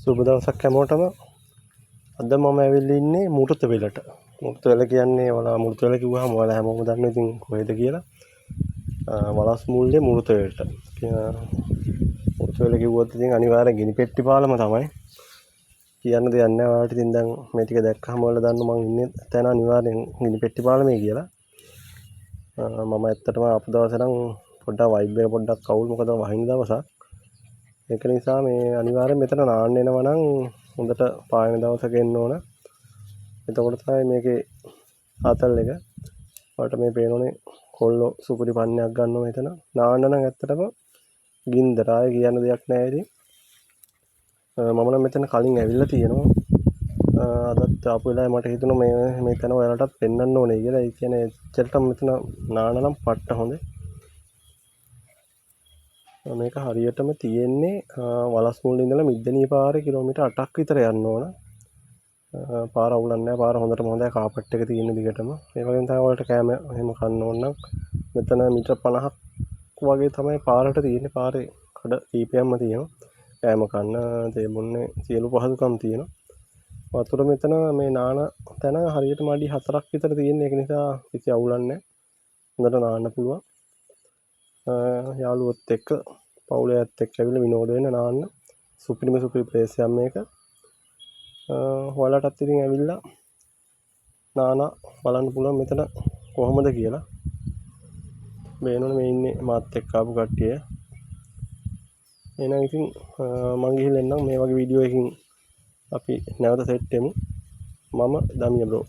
සුබ දවසක් හැමෝටම. අද මම ඇවිල්ලා ඉන්නේ මුරුත වෙලට. මුරුත වෙල කියන්නේ ඔයාලා මුරුත වෙල කිව්වහම ඔයාලා හැමෝම දන්නවා ඉතින් කොහෙද කියලා. වලස් මුල්ලේ මුරුත වෙලට. මුරුත වෙල කිව්වොත් ඉතින් අනිවාර්යෙන් ගිනි පෙට්ටි පාලම තමයි. කියන්න දෙයක් නැහැ. ඔයාලට ඉතින් දැන් මේ ටික දැක්කහම ඔයාලා දන්නවා මම ඉන්නේ තැන අනිවාර්යෙන් ගිනි පෙට්ටි පාලමේ කියලා. මම ඇත්තටම ආපු දවසේ නම් පොඩ්ඩක් වයිබ් එක පොඩ්ඩක් අවුල්. මොකද වහින දවසක්. ඒක නිසා මේ අනිවාර්යෙන් මෙතන නාන්න එනවා නම් හොඳට පායන දවසක එන්න ඕන. එතකොට තමයි මේකේ ආතල් එක. ඔයාලට මේ පේනෝනේ කොල්ලෝ සුපුරි පන්නයක් ගන්නවා මෙතන. නාන්න නම් ඇත්තටම ගින්දර ආයේ කියන්න දෙයක් නැහැ ඉතින්. මම නම් මෙතන කලින් ඇවිල්ලා තියෙනවා. අදත් ආපු වෙලාවේ මට හිතුණා මේ තැන ඔයාලටත් පෙන්වන්න ඕනේ කියලා. ඒ කියන්නේ එච්චරටම මෙතන නාන්න නම් පට්ට හොඳයි. මේක හරියටම තියෙන්නේ වලස් මුල්ලේ ඉඳලා මිද්දනී පාරේ කිලෝමීටර් 8ක් විතර යන්න ඕන. පාර අවුලක් නැහැ. පාර හොඳටම හොඳයි. කාපට් එක තියෙන දිගටම. ඒ වගේම තමයි ඔයාලට කෑම එහෙම කන්න ඕන නම් මෙතන මීටර් 50ක් වගේ තමයි පාරට තියෙන්නේ. පාරේ කඩ කීපයක්ම තියෙනවා. කෑම කන්න, තේ බොන්නේ සියලු පහසුකම් තියෙනවා. වතුර මෙතන මේ නාන තැන හරියටම අඩි 4ක් විතර තියෙන. ඒක නිසා කිසි අවුලක් නැහැ. හොඳට නාන්න පුළුවන්. යාළුවොත් එක්ක පවුලේ ඇත් එක්ක ඇවිල්ලා විනෝද වෙන්න නාන්න සුපිරි ප්ලේස් එකක් මේක. ඔයාලටත් ඉතින් ඇවිල්ලා නානා බලන්න පුළුවන් මෙතන කොහොමද කියලා. බේනෝනේ මේ ඉන්නේ මාත් එක්ක ආපු කට්ටිය. එහෙනම් ඉතින් මං ගිහින් එන්නම්. මේ වගේ වීඩියෝ එකකින් අපි නැවත සෙට් වෙමු. මම දමිය බ්‍රෝ.